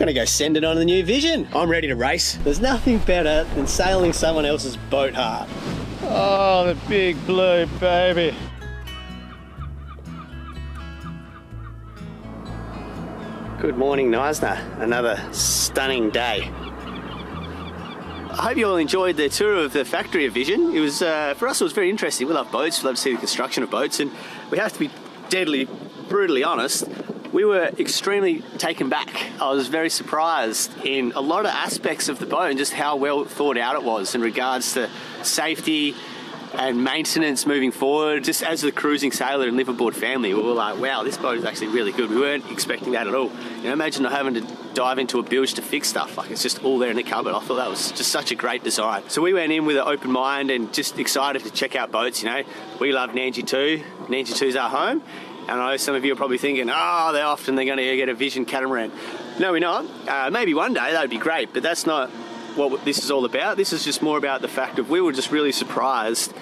gonna go send it on the new Vision. I'm ready to race. There's nothing better than sailing someone else's boat hard. Oh, the big blue baby. Good morning, Neisner. Another stunning day. I hope you all enjoyed the tour of the factory of Vision. It was, for us, it was very interesting. We love boats, we love to see the construction of boats, and we have to be deadly, brutally honest. We were extremely taken back. I was very surprised in a lot of aspects of the boat and just how well thought out it was in regards to safety and maintenance moving forward. Just as the cruising sailor and liveaboard family, we were like, wow, this boat is actually really good. We weren't expecting that at all. You know, imagine not having to dive into a bilge to fix stuff. Like, it's just all there in the cupboard. I thought that was just such a great design. So we went in with an open mind and just excited to check out boats. You know, we love Nandji 2. Nandji 2's our home. And I know some of you are probably thinking, oh, they're going to get a Vision catamaran. No, we're not. Maybe one day, that would be great, but that's not what this is all about. This is just more about the fact of we were just really surprised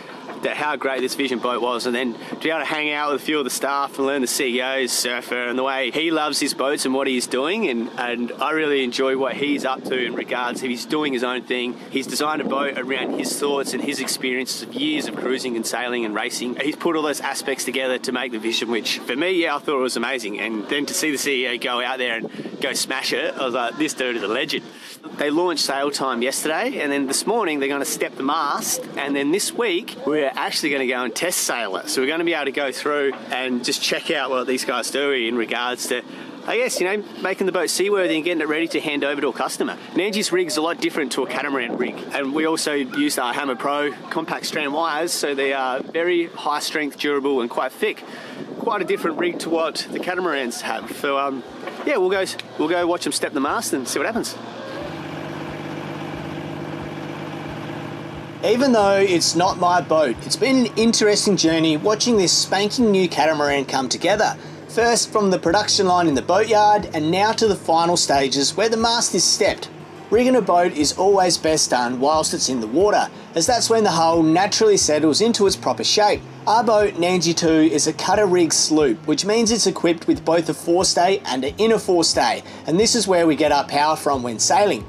at how great this Vision boat was, and then to be able to hang out with a few of the staff and learn the CEO's surfer and the way he loves his boats and what he's doing, and I really enjoy what he's up to in regards to he's doing his own thing. He's designed a boat around his thoughts and his experiences of years of cruising and sailing and racing. He's put all those aspects together to make the Vision, which for me, yeah, I thought it was amazing. And then to see the CEO go out there and go smash it, I was like, this dude is a legend. They launched sail time yesterday, and then this morning they're going to step the mast, and then this week we're actually going to go and test sail it. So we're going to be able to go through and just check out what these guys do in regards to, I guess, you know, making the boat seaworthy and getting it ready to hand over to a customer. Nandji's rig is a lot different to a catamaran rig, and we also use our Hammer Pro compact strand wires, so they are very high strength, durable, and quite thick. Quite a different rig to what the catamarans have. So yeah, we'll go watch them step the mast and see what happens. Even though it's not my boat, it's been an interesting journey watching this spanking new catamaran come together. First from the production line in the boatyard, and now to the final stages where the mast is stepped. Rigging a boat is always best done whilst it's in the water, as that's when the hull naturally settles into its proper shape. Our boat, Nandji 2, is a cutter rig sloop, which means it's equipped with both a forestay and an inner forestay, and this is where we get our power from when sailing.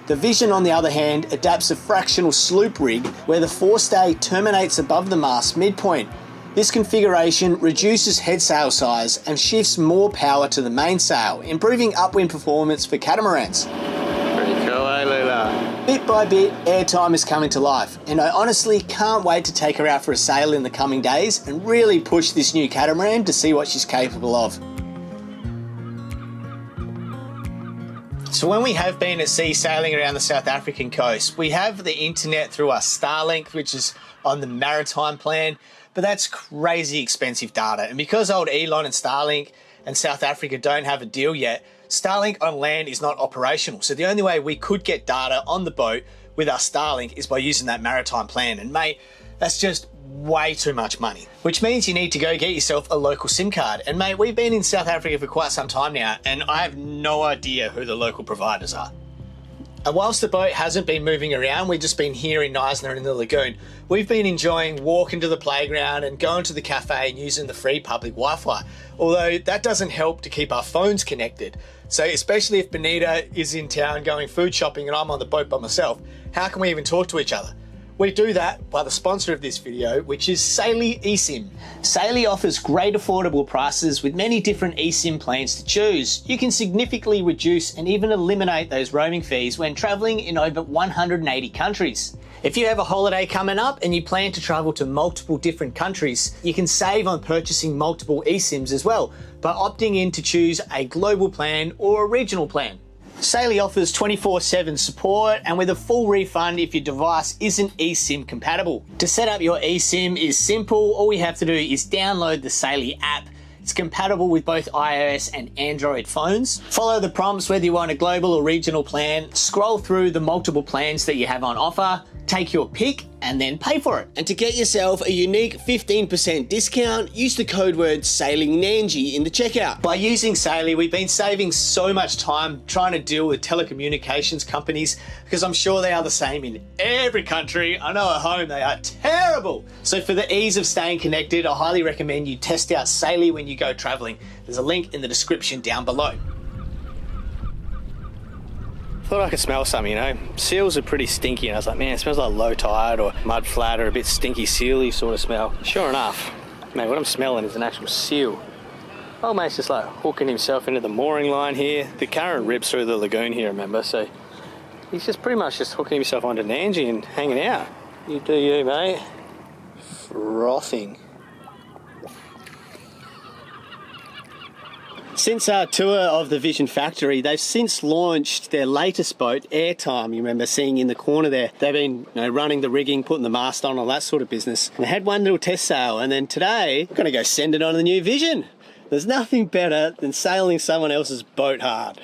The Vision, on the other hand, adapts a fractional sloop rig where the forestay terminates above the mast midpoint. This configuration reduces head sail size and shifts more power to the mainsail, improving upwind performance for catamarans. Pretty cool, eh, Lila? Bit by bit, airtime is coming to life, and I honestly can't wait to take her out for a sail in the coming days and really push this new catamaran to see what she's capable of. So when we have been at sea sailing around the South African coast, we have the internet through our Starlink, which is on the maritime plan, but that's crazy expensive data. And because old Elon and Starlink and South Africa don't have a deal yet, Starlink on land is not operational. So the only way we could get data on the boat with our Starlink is by using that maritime plan. And mate, that's just way too much money, which means you need to go get yourself a local SIM card. And mate, we've been in South Africa for quite some time now, and I have no idea who the local providers are. And whilst the boat hasn't been moving around, we've just been here in Neisner and in the lagoon, we've been enjoying walking to the playground and going to the cafe and using the free public Wi-Fi. Although that doesn't help to keep our phones connected. So especially if Benita is in town going food shopping and I'm on the boat by myself, how can we even talk to each other? We do that by the sponsor of this video, which is Saily eSIM. Saily offers great affordable prices with many different eSIM plans to choose. You can significantly reduce and even eliminate those roaming fees when traveling in over 180 countries. If you have a holiday coming up and you plan to travel to multiple different countries, you can save on purchasing multiple eSIMs as well by opting in to choose a global plan or a regional plan. Saily offers 24/7 support and with a full refund if your device isn't eSIM compatible. To set up your eSIM is simple. All you have to do is download the Saily app. It's compatible with both iOS and Android phones. Follow the prompts whether you want a global or regional plan. Scroll through the multiple plans that you have on offer. Take your pick and then pay for it. And to get yourself a unique 15% discount, use the code word Sailing Nandji in the checkout. By using Saily, we've been saving so much time trying to deal with telecommunications companies because I'm sure they are the same in every country. I know at home they are terrible. So for the ease of staying connected, I highly recommend you test out Saily when you go traveling. There's a link in the description down below. thought I could smell something, you know. Seals are pretty stinky, and I was like, man, it smells like low tide or mud flat or a bit stinky sealy sort of smell. Sure enough, man, what I'm smelling is an actual seal. Oh, mate's just like hooking himself into the mooring line here. The current rips through the lagoon here, remember? So he's just pretty much just hooking himself onto Nandji and hanging out. You do you, mate. Frothing. Since our tour of the Vision Factory, they've since launched their latest boat, Airtime. You remember seeing in the corner there. They've been running the rigging, putting the mast on, all that sort of business. And they had one little test sail, and then today, we're going to go send it on the new Vision. There's nothing better than sailing someone else's boat hard.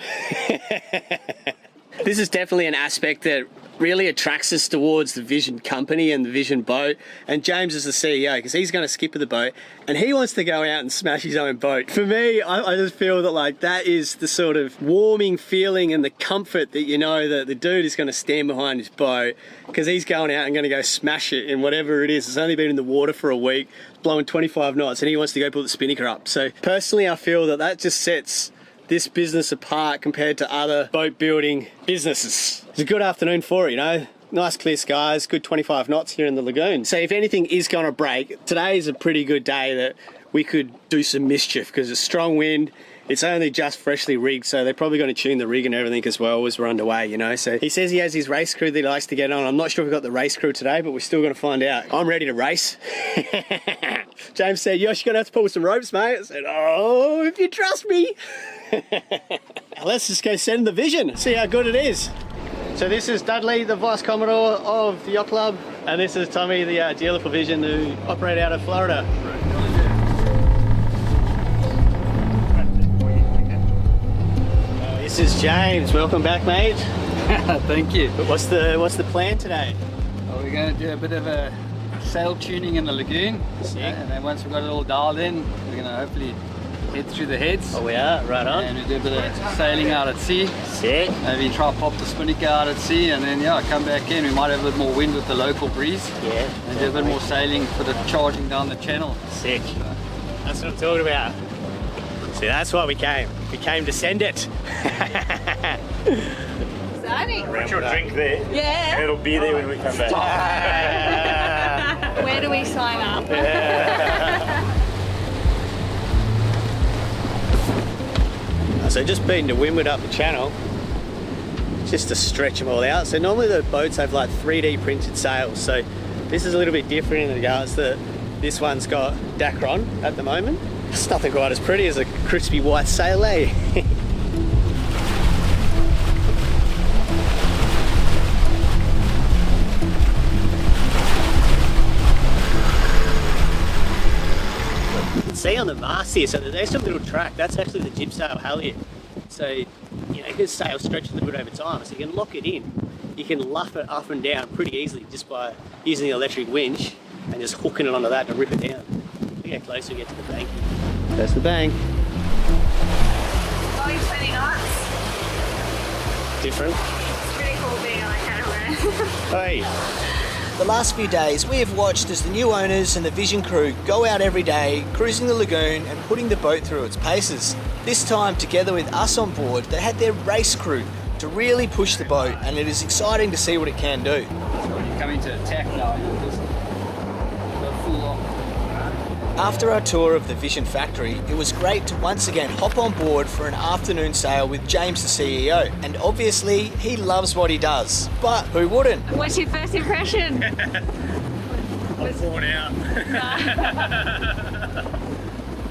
This is definitely an aspect that really attracts us towards the Vision company and the Vision boat. And James is the CEO because he's going to skipper the boat and he wants to go out and smash his own boat. For me, I just feel that like that is the sort of warming feeling and the comfort that you know that the dude is going to stand behind his boat because he's going out and going to go smash it in whatever it is. It's only been in the water for a week, blowing 25 knots, and he wants to go put the spinnaker up. So personally, I feel that that just sets this business apart compared to other boat building businesses. It's a good afternoon for it, you know. Nice clear skies, good 25 knots here in the lagoon. So if anything is going to break, today is a pretty good day that we could do some mischief because it's strong wind. It's only just freshly rigged, so they're probably going to tune the rig and everything as well as we're underway, you know. So he says he has his race crew that he likes to get on. I'm not sure if we've got the race crew today, but we're still going to find out. I'm ready to race. James said, Yosh, you're going to have to pull some ropes, mate. I said, oh, if you trust me. Let's just go send the Vision, see how good it is. So this is Dudley, the Vice Commodore of the Yacht Club, and this is Tommy, the dealer for Vision, who operate out of Florida. This is James. Welcome back, mate. Thank you. But what's the plan today? Well, we're going to do a bit of a sail tuning in the lagoon. And then once we've got it all dialed in, we're going to hopefully head through the heads. Oh, we are, right on. And we do a bit of sailing out at sea. Sick. Maybe try pop the spinnaker out at sea, and then come back in. We might have a bit more wind with the local breeze. Yeah. And do a bit more sailing for the charging down the channel. Sick. That's what I'm talking about. See, that's why we came. We came to send it. Exciting. Put your drink there. Yeah. And it'll be there when we come back. Where do we sign up? So just been to windward up the channel, just to stretch them all out. So normally the boats have like 3D printed sails. So this is a little bit different in regards that this one's got Dacron at the moment. It's nothing quite as pretty as a crispy white Saily. See on the mast here, so there's some little track. That's actually the jib sail halyard. So, you know, his sail stretches a little bit over time, so you can lock it in. You can luff it up and down pretty easily just by using the electric winch and just hooking it onto that to rip it down. We get closer, we get to the bank. There's the bank. Going 20 knots. Different. It's pretty cool being on a catamaran. Hey. The last few days we have watched as the new owners and the Vision crew go out every day, cruising the lagoon and putting the boat through its paces. This time, together with us on board, they had their race crew to really push the boat, and it is exciting to see what it can do. So when you're coming to attack now, you'll just go full on. After our tour of the Vision factory, it was great to once again hop on board for an afternoon sail with James, the CEO. And obviously, he loves what he does. But who wouldn't? What's your first impression? I'm worn out.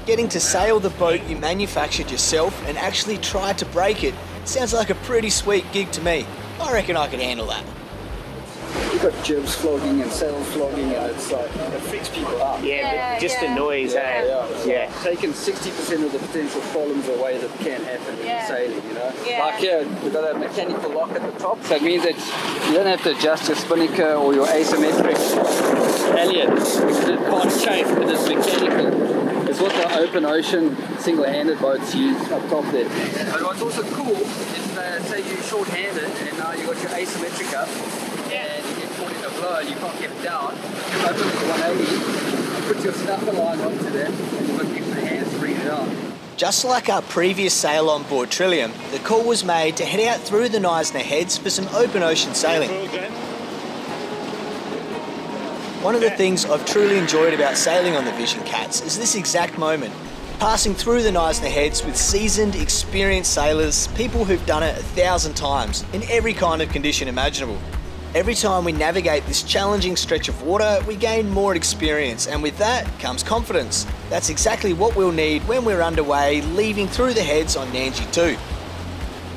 Getting to sail the boat you manufactured yourself and actually try to break it sounds like a pretty sweet gig to me. I reckon I could handle that. You've got jibs flogging and sails flogging, and it's like, it freaks people out. Yeah, just the yeah. noise, eh? Yeah. Taking 60% of the potential problems away that can happen in Yeah. sailing, you know? Yeah. Like here, we've got a mechanical lock at the top, so it means that you don't have to adjust your spinnaker or your asymmetric halyard, because it can't chafe, but it's mechanical. It's what the open ocean single-handed boats use up top there. But what's also cool is say you're short-handed and now you've got your asymmetric up, and you get caught in a blow and you can't get it down. You open it to 180, put your snuffer line onto that, and you've got extra hands to bring it down. Just like our previous sail on board Trillium, the call was made to head out through the Neisner Heads for some open ocean sailing. One of the things I've truly enjoyed about sailing on the Vision Cats is this exact moment. Passing through the Neisner Heads with seasoned, experienced sailors, people who've done it 1,000 times, in every kind of condition imaginable. Every time we navigate this challenging stretch of water, we gain more experience, and with that comes confidence. That's exactly what we'll need when we're underway, leaving through the heads on Nandji 2.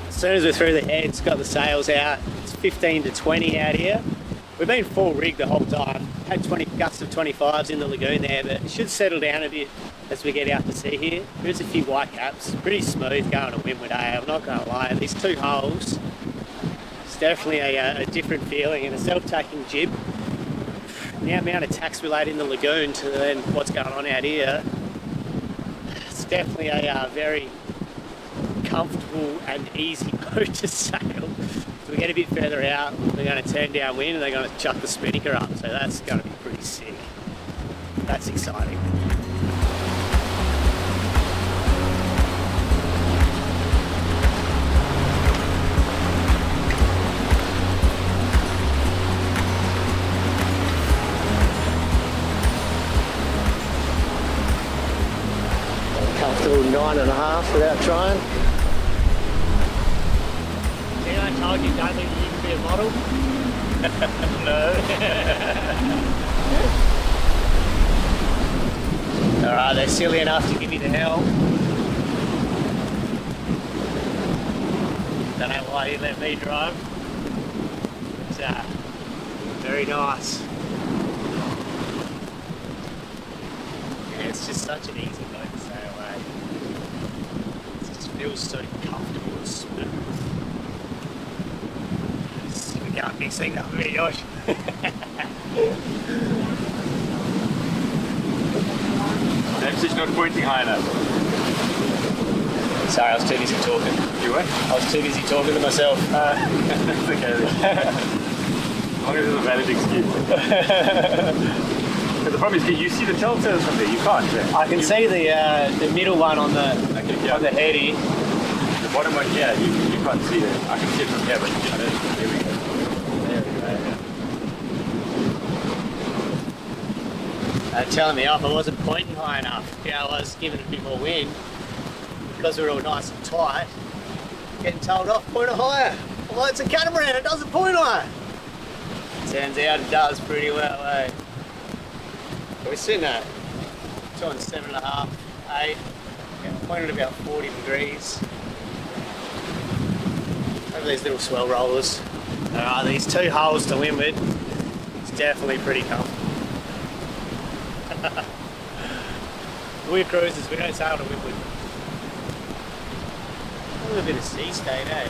As soon as we're through the heads, got the sails out, it's 15 to 20 out here. We've been full rigged the whole time. Had 20 gusts of 25s in the lagoon there, but it should settle down a bit as we get out to sea here. There's a few white caps, pretty smooth going to windward, eh? I'm not going to lie, these 2 holes, it's definitely a different feeling, and a self-taking jib. The amount of tacks we laid in the lagoon to then what's going on out here, it's definitely a very comfortable and easy boat to sail. So we get a bit further out, they're going to turn downwind and they're going to chuck the spinnaker up, so that's going to be pretty sick. That's exciting. Comfortable 9.5 without trying. I told you, don't think you can be a model? No. Alright, they're silly enough to give you the hell. Don't know why you let me drive. It's very nice. Yeah, it's just such an easy boat to sail away. It just feels so comfortable and smooth. We can't mix things up very much. Perhaps it's not pointing high enough. Sorry, I was too busy talking. You what? I was too busy talking to myself. That's okay then. As long as it's a valid excuse. But the problem is, you see the telltales from there, you can't. I can see the middle one on the on the head here. The bottom one here, you can't see it. I can see it from here, but I don't. There we go. There we go. Telling me off, I wasn't pointing high enough. Yeah, I was giving it a bit more wind because we're all nice and tight. Getting told off, point it higher. Well, it's a catamaran, it doesn't point higher. Turns out it does pretty well, eh? We're sitting at 7.5, 8. Pointed about 40 degrees. Over these little swell rollers. There are these 2 holes to windward. It's definitely pretty comfortable. We're cruisers, we don't sail to windward. A little bit of sea state, eh?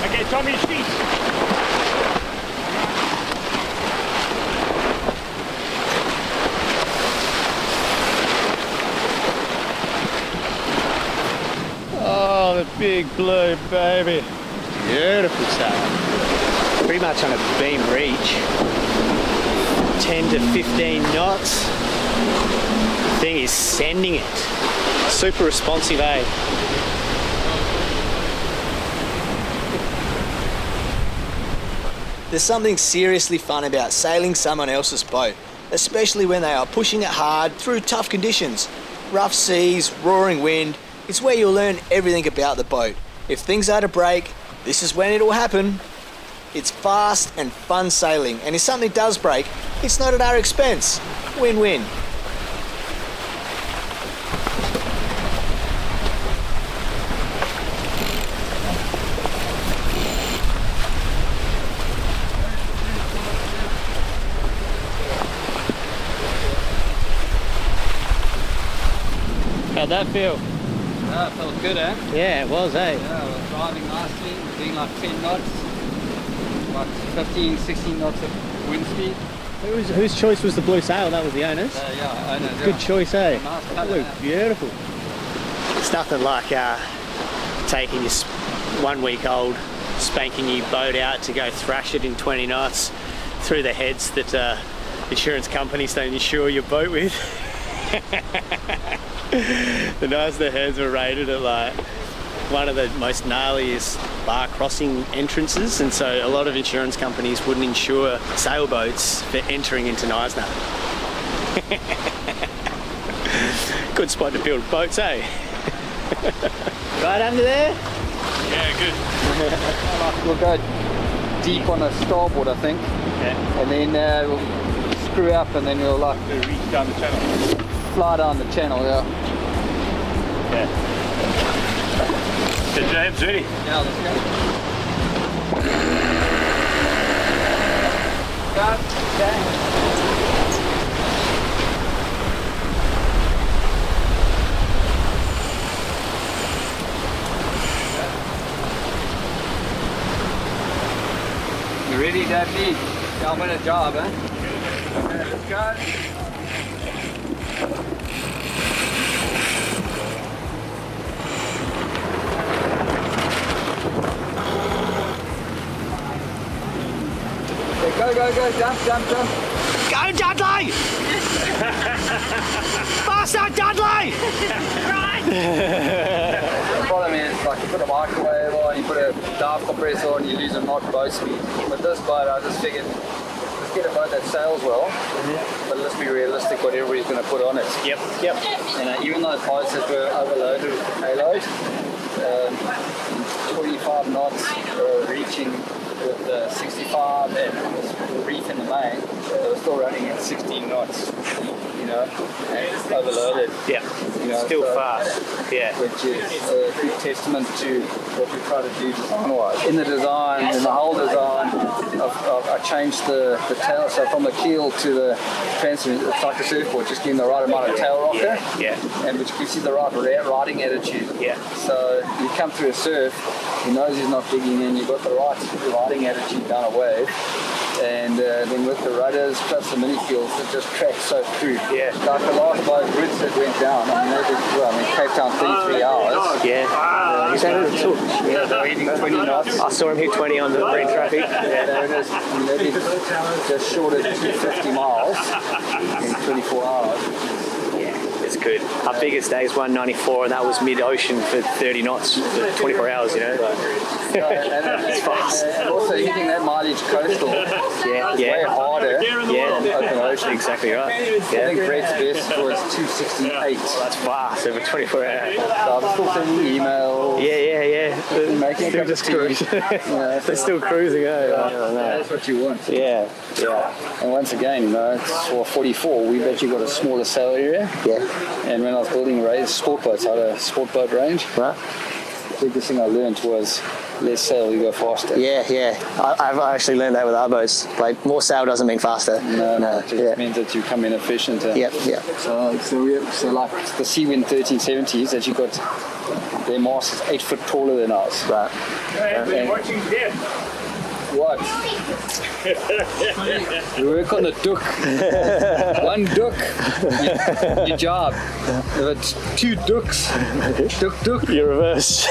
Okay, Tommy, sheet. Oh, the big blue baby. Beautiful sail. Pretty much on a beam reach. 10 to 15 knots. The thing is sending it. Super responsive, eh? There's something seriously fun about sailing someone else's boat, especially when they are pushing it hard through tough conditions. Rough seas, roaring wind, it's where you'll learn everything about the boat. If things are to break, this is when it'll happen. It's fast and fun sailing, and if something does break, it's not at our expense. Win-win. How'd that feel? Yeah, it felt good, eh? Yeah, it was, eh? Yeah, we're driving nicely. We're doing like 10 knots. About 15, 16 knots of wind speed. Whose choice was the blue sail? That was the owner's? Yeah, owners. Good choice, eh? Nice That colour, looked yeah. beautiful. It's nothing like taking your 1 week old spanking new boat out to go thrash it in 20 knots through the heads that insurance companies don't insure your boat with. The heads were rated at like one of the most gnarliest bar crossing entrances, and so a lot of insurance companies wouldn't insure sailboats for entering into Neisner. Good spot to build boats, eh? Right under there? Yeah, good. We'll go deep on the starboard, I think. Yeah. And then we'll screw up, and then we'll like Reach down the channel. fly down the channel. Yeah. Get your hands ready. Yeah, let's go. Start. Okay. You ready, Daphne? Y'all win a job, eh? Okay, let's go. Okay, go, jump. Go, Dudley! Faster, Dudley! The problem is, like, you put a microwave on, you put a dive compressor on, you lose a knot boat speed. With this boat, I just figured, let's get a boat that sails well, but let's be realistic what everybody's going to put on it. Yep. And even though boats that were overloaded with payload, 25 knots reaching with 65 and the reef in the main, they were still running at 16 knots, you know, and overloaded. Yeah. You know, Still so- fast. Yeah. Which is a big testament to what we try to do design-wise. In the design, in the whole design, I changed the tail, so from the keel to the transfer, it's like a surfboard, just getting the right amount of tail rocker, Yeah. and which gives you the right riding attitude. Yeah. So you come through a surf, he knows he's not digging in, you've got the right riding attitude down a wave. And then with the rudders plus the mini keels, it just tracks so through. Yeah. Like the last boat routes that went down, I mean, they did, well, I mean, Cape Town 33 hours. Yeah. He's had it too. Yeah, they were hitting 20 knots. I saw him hit 20 on the green traffic. Yeah, they were just, I mean, they did just short of 250 miles in 24 hours. It's good. Our biggest day is 194, and that was mid-ocean for 30 knots for 24 hours, you know. It's fast. And also hitting that mileage coastal is way harder than open ocean. Exactly right. I think Brett's best was 268. That's fast over 24 hours. So I'm still sending emails. Yeah. Making a Still cup just of tea. cruising. They're still cruising, eh? That's what you want. Yeah. And once again, you know, it's for 44, we've actually got a smaller sail area. Yeah. And when I was building sport boats, I had a sport boat range. Right. The biggest thing I learned was less sail, you go faster. Yeah. I've actually learned that with our boats. Like, more sail doesn't mean faster. No, it just means that you come in efficient. Yep. So like the Seawind 1370s that you got, their mast is 8 foot taller than ours. Right. And Watching them. what? We work on the duck. One duck, your job. If it's 2 ducks, duck. You're reverse.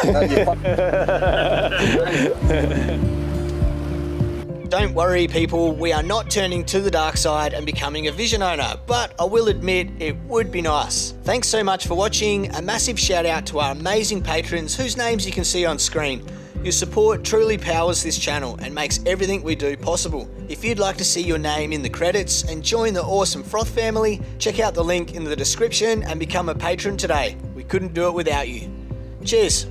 Don't worry, people, we are not turning to the dark side and becoming a Vision owner, but I will admit it would be nice. Thanks so much for watching. A massive shout out to our amazing patrons whose names you can see on screen. Your support truly powers this channel and makes everything we do possible. If you'd like to see your name in the credits and join the awesome Froth family, check out the link in the description and become a patron today. We couldn't do it without you. Cheers.